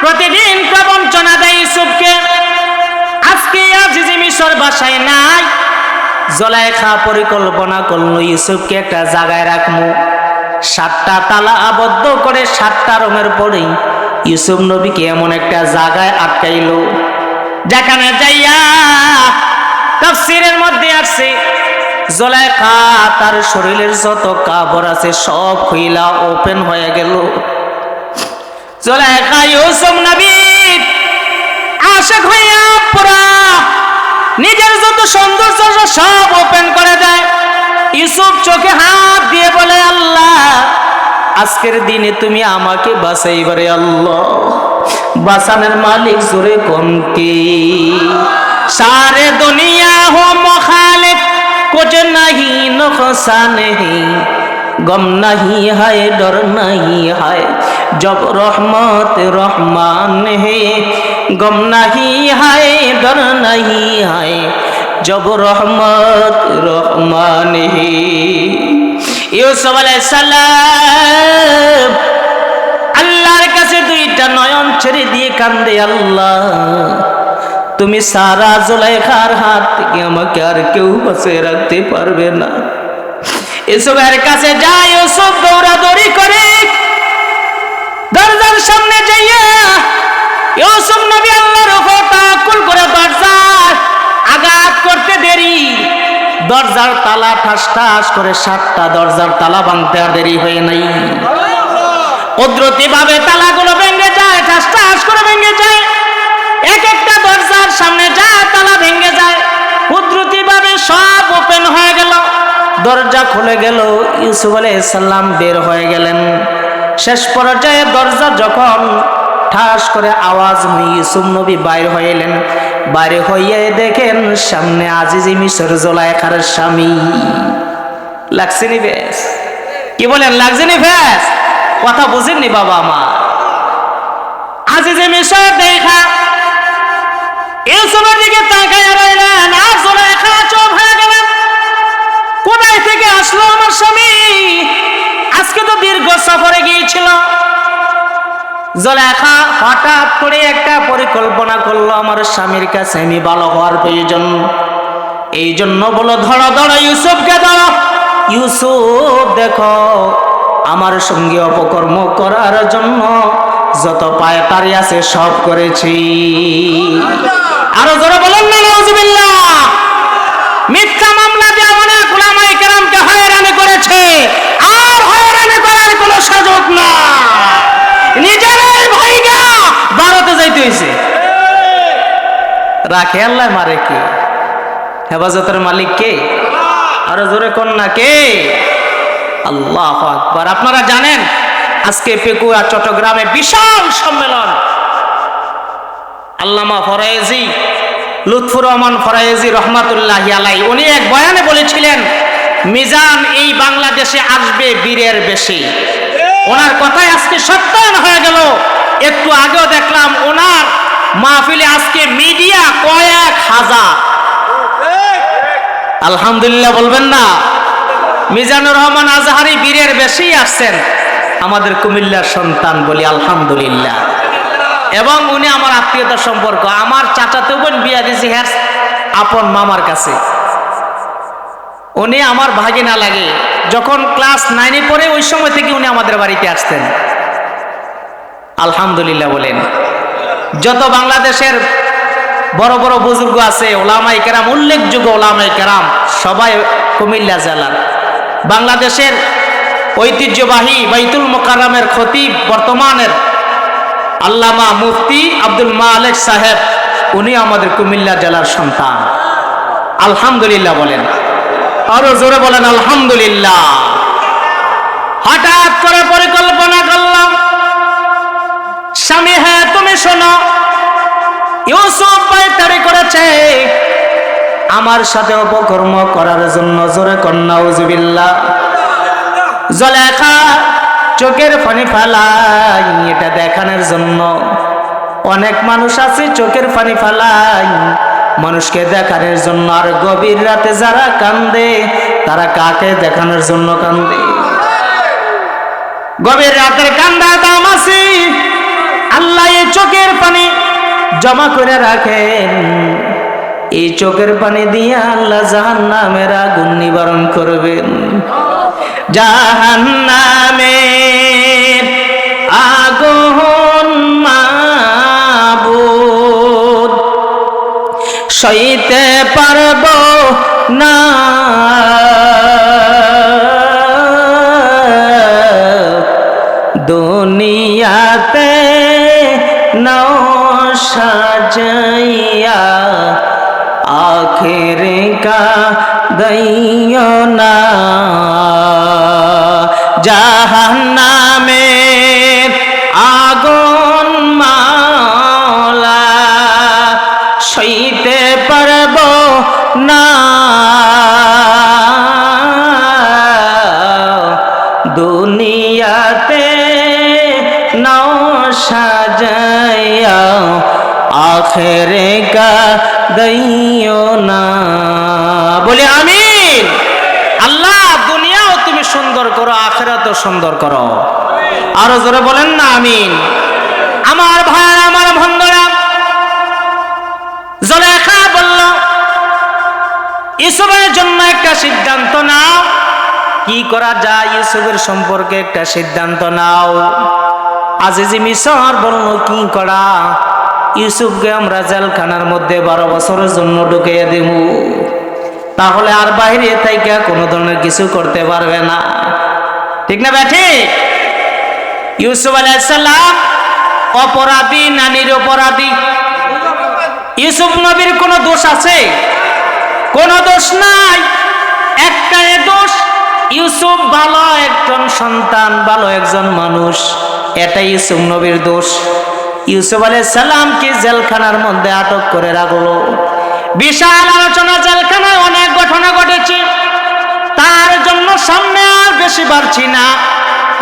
প্রতিদিন প্রবঞ্চনা দেয় ইউসুফকে। আজকে আজিজে মিশর বাসায় নাই। জুলাইখা পরিকল্পনা করলো ইউসুফকে একটা জায়গায় রাখবো, 7টা তালা আবদ্ধ করে 7টা রুমের পরেই ইউসুফ নবীকে এমন একটা জায়গায় আটকাইলো, যেখানে যাইয়া তাফসীরের মধ্যে আসছে জুলাইখা তার শরীরের যত কাপড় আছে সব খুইলা ওপেন হয়ে গেল। জুলাইখা ইউসুফ নবীর আশিক হইয়া পুরা নিজের যত সৌন্দর্য সব ওপেন করে দেয়। ইউসুফ চোখে হাত দিয়ে বলে, আল্লাহ আজকের দিনে তুমি আমাকে বাঁচাইবারে। আল্লাহ বাঁচানোর মালিক জোরে কোন কে? सारे दुनिया हो मुखालिफ, कुछ नहीं नुकसान नहीं, गम नहीं है डर नहीं है, जब रहमत रहमान है, गम नहीं है डर नहीं है, जब रहमत रहमान है। यूसुफ अलैहिस सालाम আল্লাহর কাছে 2টা নয়ন ছেড়ে দিয়ে কান্দে, আল্লাহ তুমি সারা জুলাইখার হাত থেকে আমাকে আর কেউ বাঁচিয়ে রাখতে পারবে না। ইউসুফের কাছে যায়, ইউসুফ দৌড়াদৌড়ি করে দরজার সামনে যাইয়া ইউসুফ নবী আল্লাহর উপর তাওয়াক্কুল করে দরজার আঘাত করতে দেরি, দরজার তালা ঠাস ঠাস করে 7টা দরজার তালা ভাঙতে আর দেরি হয়ে নাই। কুদরতি ভাবে তালাগুলো ভেঙে যায়, ঠাস ঠাস করে ভেঙে যায়। এক একটা দরজার সামনে যা তালা ভেঙে যায়, কুদরতি ভাবে সব ওপেন হয়ে গেল। দরজা খুলে গেল, ইউসুফ আলাইহিস সালাম বের হয়ে গেলেন। শেষ পর্যায়ে দরজা যখন ঠাস করে আওয়াজ হয়ে ইউসুফ নবী বাইরে হয়ে এলেন। বাইরে হইয়ে দেখেন সামনে আজিজে মিশর জুলাইখার স্বামী। লাগছে নি বেশ? কি বলেন, লাগছে নি বেশ? কথা বুঝেননি বাবা আমার? আজিজে মিশর দেখা ইউসুফের দিকে তাকায় রইলেন, আর জুলাইখা চুপ হয়ে গেলেন। কোথায় থেকে আসলো আমার স্বামী? আজকে তো দীর্ঘ সফরে গিয়েছিল। জুলাইখা হঠাৎ করে একটা পরিকল্পনা করলো, আমার স্বামীর কাছে আমি ভালো হওয়ার প্রয়োজন। এই জন্য বলো ধরো ধরো ইউসুফকে ধরো। ইউসুফ দেখো আমার সঙ্গে অপকর্ম করার জন্য যত পায়তারি আছে সব করেছি। আরো জোরে বলেন না নাউজুবিল্লাহ। মিথ্যা মামলা দিয়ে অনেক উলামায়ে কেরামকে হয়রানি করেছে, আর হয়রানি করার কোনো সুযোগ না। নিজেরাই ভাইগা ভারতে যাইতে হইছে। রাখে আল্লাহ, মারে কে? হেফাজতের মালিক কে? আরো জোরে কোন না কে? আল্লাহু আকবার। আপনারা জানেন আজকে পেকুয়া চট্টগ্রামে বিশাল সম্মেলন। আল্লামা ফরায়েজি, লুৎফুর রহমান ফরায়েজি রহমাতুল্লাহি আলাইহি, উনি এক বয়ানে বলেছিলেন মিজান এই বাংলাদেশে আসবে বীরের বেশে। ওনার কথাই আজকে সত্যায়ন হয়ে গেল। একটু আগেও দেখলাম ওনার মাহফিলে আজকে মিডিয়া কয়েক হাজার। আলহামদুলিল্লাহ বলবেন না? মিজানুর রহমান আজহারি বীরের বেশি আসছেন, আমাদের কুমিল্লার সন্তান, বলি আলহামদুলিল্লাহ। এবং উনি আমার আত্মীয়তার সম্পর্ক, আমার চাচাতো বোন বিয়া দিয়েছি হ্যাঁ আপন মামার কাছে। উনি আমার ভাগিনা লাগে। যখন ক্লাস 9-এ পড়ে ওই সময় থেকে উনি আমাদের বাড়িতে আসতেন। আলহামদুলিল্লাহ বলেন। যত বাংলাদেশের বড় বড় বুজুর্গ আছে, ওলামায়ে কেরাম, উল্লেখযোগ্য ওলামায়ে কেরাম, সবাই কুমিল্লা জেলার। বাংলাদেশের ঐতিহ্যবাহী বাইতুল মোকাররমের খতিব বর্তমানের আল্লামা মুফতি আব্দুল মালেক সাহেব, উনি আমাদের কুমিল্লা জেলার সন্তান। আলহামদুলিল্লাহ বলেন। আরো জোরে বলেন আলহামদুলিল্লাহ। হঠাৎ করে পরিকল্পনা করলাম, স্বামী হ্যাঁ তুমি শোনো, ইউসুফ পায়তারি করেছে আমার সাথে অপকর্ম করার জন্য। জোরে কন্যা নাউজুবিল্লাহ। জুলেখা চোখের পানি ফালাই এটা দেখানোর জন্য। অনেক মানুষ আছে চোখের পানি ফালাই মানুষকে দেখানোর জন্য, আর গভীর রাতে যারা কান্দে তারা কাকে দেখানোর জন্য কান্দে? গভীর রাতের কান্দা দাম আছে। আল্লাহ এই চোখের পানি জমা করে রাখেন। এই চোখের পানি দিয়ে আল্লাহ জাহান্নামের আগুন নিবারণ করবেন। জাহান্নামের আগুন মাবুদ সইতে পারব না, দুনিয়াতে নাও সাজাইয়া আখেরে কাঁদাইও না। জাহান্নামের আগুন মাওলা সইতে পারব না, দুনিয়াতে নাও সাজাইয়া আখেরে কাঁদাইও না। বলে আমিন। আল্লাহ দুনিয়াও তুমি সুন্দর করো, আখিরাতও সুন্দর করো। আরো জোরে বলেন না আমিন। আমার ভাই, আমার বন্ধুরা, জুলেখা বলল ইউসুফের জন্য একটা সিদ্ধান্ত নাও। কি করা যায় ইউসুফের সম্পর্কে একটা সিদ্ধান্ত নাও। আজিজি মিসর বলল কি করা? ইউসুফকে আমরা জেলখানার মধ্যে 12 বছরের জন্য ঢুকিয়ে দেব, তাহলে আর বাইরে থেকে কোনো ধরনের কিছু করতে পারবে না। ঠিক না ব্যাঠি? ইউসুফ আলাইহিস সালাম অপরাধী না নিরপরাধী? ইউসুফ নবীর কোনো দোষ আছে? কোনো দোষ নাই। একটাই দোষ, ইউসুফ ভালো একজন সন্তান, ভালো একজন মানুষ। এটাই ইউসুফ নবীর দোষ। ইউসুফ আলাইহিস সালামকে জেলখানার মধ্যে আটক করে রাখলো। বিশাল আলোচনা, জেলখানায় অনেক ঘটনা ঘটেছে, তার জন্য সামনে আর বেশি বাড়ছি না।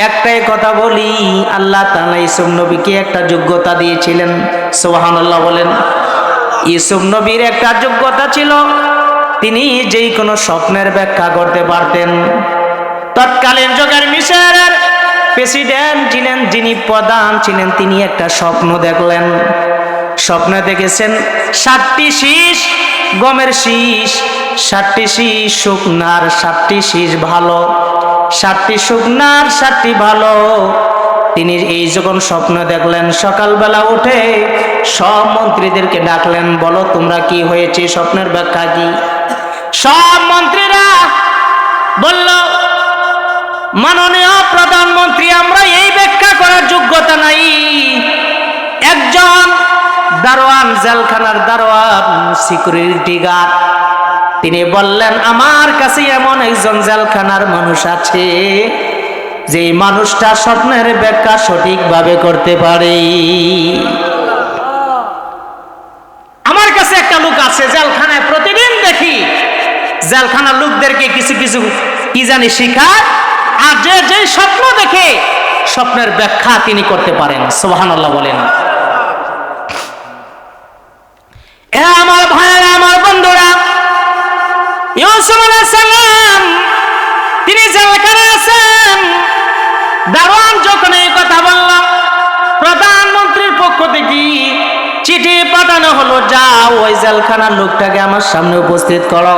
একটাই কথা বলি, আল্লাহ তাআলা ইউসুফ নবীকে একটা যোগ্যতা দিয়েছিলেন। সুবহানাল্লাহ বলেন। ইউসুফ নবীর একটা যোগ্যতা ছিল, তিনি যেই কোনো স্বপ্নের ব্যাখ্যা করতে পারতেন। তৎকালীন যুগের মিশরের প্রেসিডেন্ট ছিলেন, যিনি প্রধান ছিলেন, তিনি একটা স্বপ্ন দেখলেন। স্বপ্নে দেখেছেন 7টি শীষ গমের শীষ, 7টি শীষ শুকনার, 7টি শীষ ভালো, 7টি শুকনার 7টি ভালো। তিনি এই যখন স্বপ্ন দেখলেন, সকালবেলা উঠে সব মন্ত্রীদেরকে ডাকলেন, বলো তোমরা কি হয়েছে, স্বপ্নের ব্যাখ্যা কি? সব মন্ত্রীরা বলল, মাননীয় প্রধানমন্ত্রী, আমরা এই ব্যাখ্যা করার যোগ্যতা নাই। একজন দারোয়ান, জেলখানার দারোয়ান, সিকিউরিটি গার্ড, তিনি বললেন, আমার কাছে এমন একজন জেলখানার মানুষ আছে, যে মানুষটা স্বপ্নের ব্যাখ্যা সঠিকভাবে করতে পারে। আমার কাছে একটা লোক আছে জেলখানায়, প্রতিদিন দেখি জেলখানার লোকদেরকে কিছু কিছু কি জানি শিখায়, আর যে যে স্বপ্ন দেখে স্বপ্নের ব্যাখ্যা তিনি করতে পারেন। সুবহানাল্লাহ বলেন। আমার ভাইয়েরা, আমার বন্ধুরা, ইউসুফ আলাইহিস সালাম তিনি জেলখানায় আছেন। দারোয়ান যখন এই কথা বলল, প্রধানমন্ত্রীর পক্ষ থেকে চিঠি পাঠানো হলো, যাও ওই জেলখানার লোকটাকে আমার সামনে উপস্থিত করো।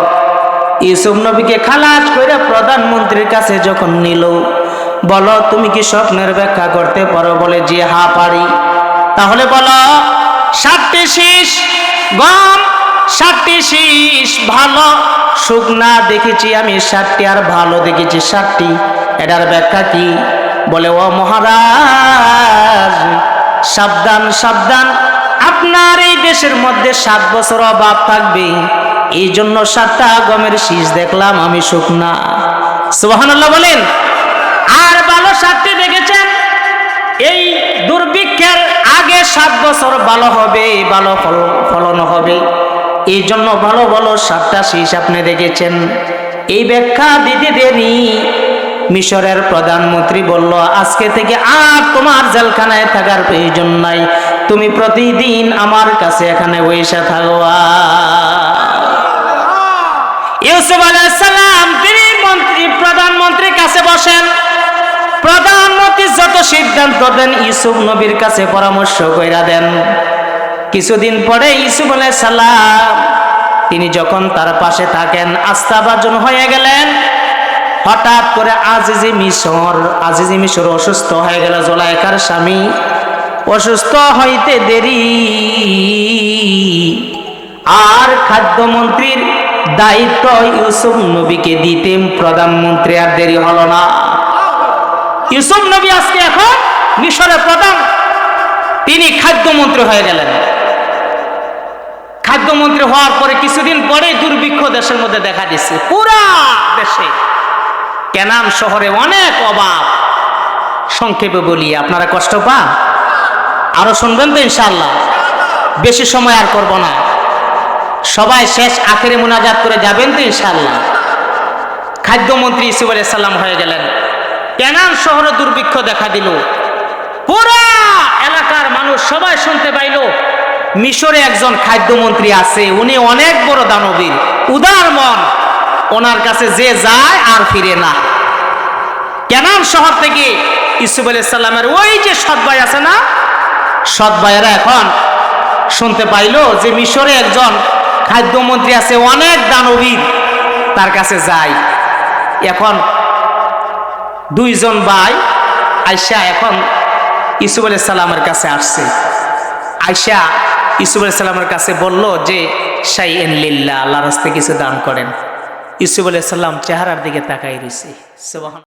ইউসুফ নবীকে খালাস করে প্রধানমন্ত্রীর কাছে যখন নিল, বলো তুমি কি স্বপ্নের ব্যাখ্যা করতে পারো? বলে, জি হ্যাঁ পারি। তাহলে বলো, 7টি শীষ গম, 7টি শীষ ভালো, শুকনা দেখেছি আমি 7টি, আর ভালো দেখেছি 7টি, এটার ব্যাখ্যা কি? বলে, ও মহারাজ, সাবধান সাবধান, আপনার এই দেশের মধ্যে 7 বছর অভাব থাকবে, এই জন্য 7টা গমের শীষ দেখলাম আমি শুকনা। সুবহানাল্লাহ বলেন। আর ভালো 7টি দেখেছেন, এই দুর্ভিক্ষের আগে 7 বছর ভালো হবে, ভালো ফলন হবে, এই জন্য ভালো ভালো 7টা শীষ আপনি দেখেছেন। এই ব্যাখ্যা দিতে দেরি। মিশরের প্রধানমন্ত্রী বলল, আজকে থেকে আর তোমার জেলখানায় থাকার প্রয়োজন নাই, তুমি প্রতিদিন আমার কাছে এখানে বসে থাকবা। ইউসুফ আলাইহিস সালাম তিনি প্রধানমন্ত্রীর কাছে বসেন। প্রধানমন্ত্রী যত সিদ্ধান্ত দেন ইউসুফ নবীর কাছে পরামর্শ কইরা দেন। কিছুদিন পরে ইউসুফ আলাইহিস সালাম তিনি যখন তার পাশে থাকেন, আস্থাভাজন হয়ে গেলেন। হঠাৎ করে আজিজে মিশর অসুস্থ হয়ে গেল। জুলাইখার স্বামী অসুস্থ হইতে দেরি, আর খাদ্যমন্ত্রীর দায়িত্ব ইউসুফ নবীকে দিতে প্রধানমন্ত্রী আর দেরি হলো না। ইউসুফ নবী আজকে এখন মিশরের প্রধান, তিনি খাদ্যমন্ত্রী হয়ে গেলেন। খাদ্যমন্ত্রী হওয়ার পরে কিছুদিন পরে দুর্ভিক্ষ দেশের মধ্যে দেখা দিচ্ছে, পুরা দেশে কেনান শহরে অনেক অভাব। সংক্ষেপে বলি, আপনারা কষ্ট পান? আরো শুনবেন তো ইনশাআল্লাহ, বেশি সময় আর করব না। সবাই শেষ আখেরে মুনাজাত করে যাবেন তো ইনশাআল্লাহ। খাদ্যমন্ত্রী ইউসুফ আলাইহিস সালাম হয়ে গেলেন। কেনান শহরে দুর্ভিক্ষ দেখা দিল, পুরা এলাকার মানুষ সবাই শুনতে পাইল মিশরে একজন খাদ্যমন্ত্রী আছে, উনি অনেক বড় দানবীর, উদার মন, ওনার কাছে যে যায় আর ফিরে না। কেনান শহর থেকে ইউসুফ আলাইহিস সালামের ওই যে সৎ ভাই আছে না, সৎ ভাইয়েরা এখন শুনতে পাইল যে মিশরে একজন খাদ্যমন্ত্রী আছে, অনেক দানবীর, তার কাছে যায়। এখন 2 জন ভাই আয়সা এখন ইউসুফ আলাইহিস সালামের কাছে আসছে। আয়সা ইউসুফ আলাইহিস সালামের কাছে বলল যে, শাইআন লিল্লাহ, আল্লাহর রাস্তায় কিছু দান করেন। ইউসুফ আলাইহিস সালাম চেহারার দিকে তাকাই রইছে। সুবহান